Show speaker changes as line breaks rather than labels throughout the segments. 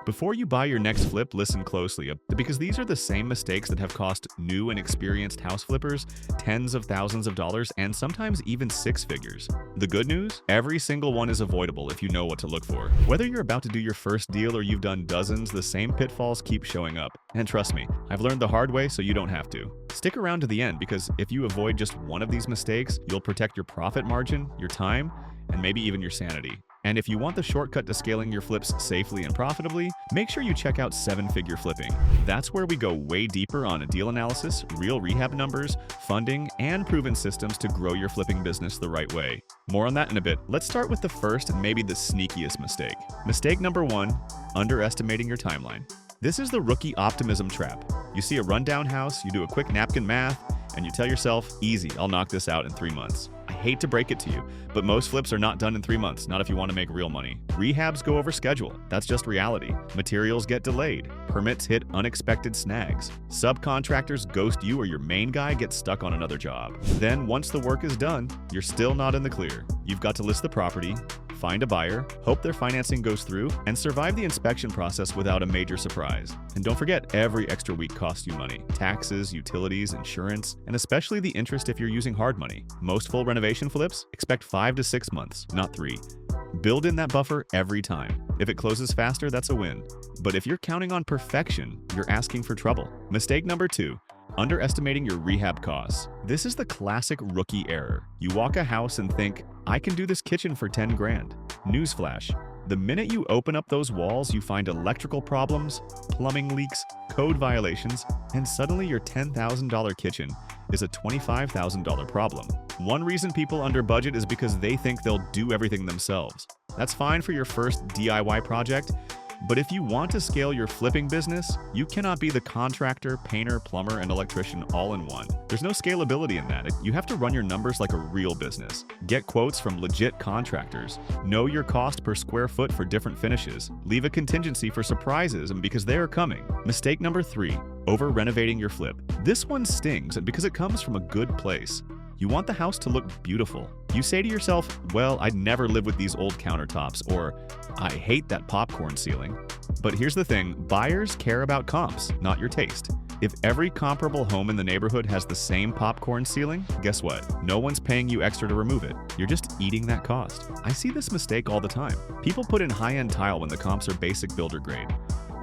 Before you buy your next flip, listen closely because these are the same mistakes that have cost new and experienced house flippers tens of thousands of dollars and sometimes even six figures. The good news? Every single one is avoidable if you know what to look for. Whether you're about to do your first deal or you've done dozens, the same pitfalls keep showing up. And trust me, I've learned the hard way so you don't have to. Stick around to the end because if you avoid just one of these mistakes, you'll protect your profit margin, your time, and maybe even your sanity. And if you want the shortcut to scaling your flips safely and profitably, make sure you check out seven-figure flipping. That's where we go way deeper on a deal analysis, real rehab numbers, funding, and proven systems to grow your flipping business the right way. More on that in a bit. Let's start with the first and maybe the sneakiest mistake. Mistake number one, underestimating your timeline. This is the rookie optimism trap. You see a rundown house, you do a quick napkin math, and you tell yourself, easy, I'll knock this out in 3 months. I hate to break it to you, but most flips are not done in 3 months, not if you want to make real money. Rehabs go over schedule. That's just reality. Materials get delayed. Permits hit unexpected snags. Subcontractors ghost you or your main guy gets stuck on another job. Then once the work is done, you're still not in the clear. You've got to list the property, find a buyer, hope their financing goes through, and survive the inspection process without a major surprise. And don't forget, every extra week costs you money. Taxes, utilities, insurance, and especially the interest if you're using hard money. Most full renovation flips expect 5 to 6 months, not 3. Build in that buffer every time. If it closes faster, that's a win. But if you're counting on perfection, you're asking for trouble. Mistake number 2. Underestimating your rehab costs. This is the classic rookie error. You walk a house and think, I can do this kitchen for 10 grand. Newsflash. The minute you open up those walls, you find electrical problems, plumbing leaks, code violations, and suddenly your $10,000 kitchen is a $25,000 problem. One reason people under budget is because they think they'll do everything themselves. That's fine for your first DIY project, but if you want to scale your flipping business, you cannot be the contractor, painter, plumber, and electrician all in one. There's no scalability in that. You have to run your numbers like a real business. Get quotes from legit contractors. Know your cost per square foot for different finishes. Leave a contingency for surprises and because they are coming. Mistake number 3, over-renovating your flip. This one stings because it comes from a good place. You want the house to look beautiful. You say to yourself, well, I'd never live with these old countertops, or I hate that popcorn ceiling. But here's the thing, buyers care about comps, not your taste. If every comparable home in the neighborhood has the same popcorn ceiling, guess what? No one's paying you extra to remove it. You're just eating that cost. I see this mistake all the time. People put in high-end tile when the comps are basic builder grade.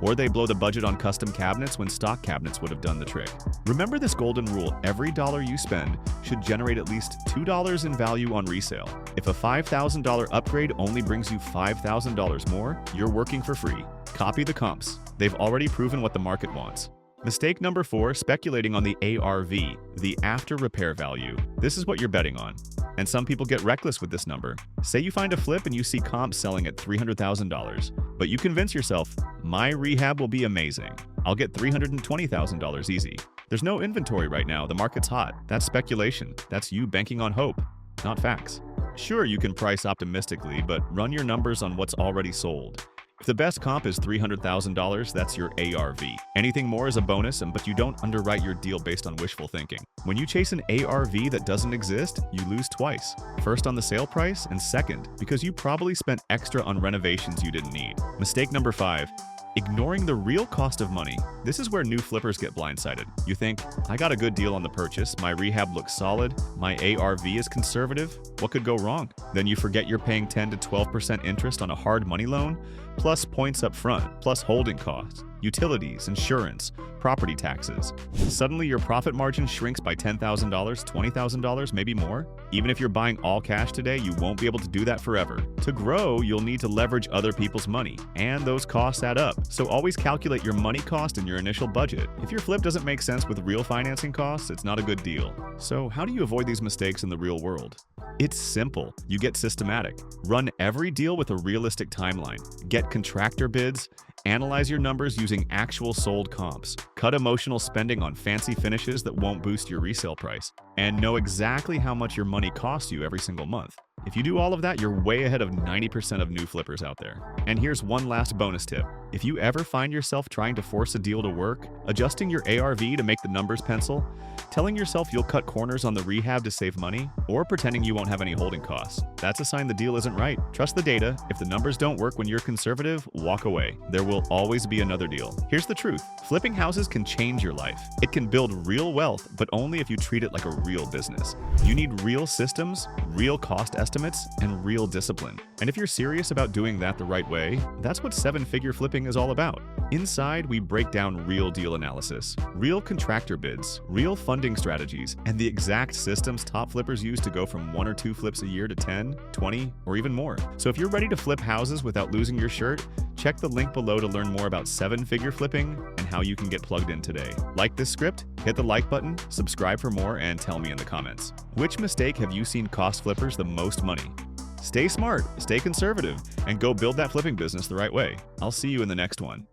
Or they blow the budget on custom cabinets when stock cabinets would have done the trick. Remember this golden rule, every dollar you spend should generate at least $2 in value on resale. If a $5,000 upgrade only brings you $5,000 more, you're working for free. Copy the comps. They've already proven what the market wants. Mistake number 4, speculating on the ARV, the after repair value. This is what you're betting on. And some people get reckless with this number. Say you find a flip and you see comps selling at $300,000, but you convince yourself, my rehab will be amazing. I'll get $320,000 easy. There's no inventory right now, the market's hot. That's speculation. That's you banking on hope, not facts. Sure, you can price optimistically, but run your numbers on what's already sold. If the best comp is $300,000, that's your ARV. Anything more is a bonus, but you don't underwrite your deal based on wishful thinking. When you chase an ARV that doesn't exist, you lose twice. First on the sale price, and second, because you probably spent extra on renovations you didn't need. Mistake number 5. Ignoring the real cost of money. This is where new flippers get blindsided. You think, I got a good deal on the purchase, my rehab looks solid, my ARV is conservative, what could go wrong? Then you forget you're paying 10 to 12% interest on a hard money loan, plus points up front, plus holding costs, utilities, insurance, property taxes. Suddenly your profit margin shrinks by $10,000, $20,000, maybe more. Even if you're buying all cash today, you won't be able to do that forever. To grow, you'll need to leverage other people's money, and those costs add up. So always calculate your money cost and your initial budget. If your flip doesn't make sense with real financing costs, it's not a good deal. So how do you avoid these mistakes in the real world? It's simple. You get systematic. Run every deal with a realistic timeline. Get contractor bids. Analyze your numbers using actual sold comps. Cut emotional spending on fancy finishes that won't boost your resale price. And know exactly how much your money costs you every single month. If you do all of that, you're way ahead of 90% of new flippers out there. And here's one last bonus tip. If you ever find yourself trying to force a deal to work, adjusting your ARV to make the numbers pencil, telling yourself you'll cut corners on the rehab to save money, or pretending you won't have any holding costs, that's a sign the deal isn't right. Trust the data. If the numbers don't work when you're conservative, walk away. There will always be another deal. Here's the truth. Flipping houses can change your life. It can build real wealth, but only if you treat it like a real business. You need real systems, real cost estimates, and real discipline. And if you're serious about doing that the right way, that's what seven-figure flipping is all about. Inside, we break down real deal analysis, real contractor bids, real funding strategies, and the exact systems top flippers use to go from 1 or 2 flips a year to 10, 20, or even more. So if you're ready to flip houses without losing your shirt, check the link below to learn more about seven-figure flipping and how you can get plugged in today. Like this script? Hit the like button, subscribe for more, and tell me in the comments. Which mistake have you seen cost flippers the most money? Stay smart, stay conservative, and go build that flipping business the right way. I'll see you in the next one.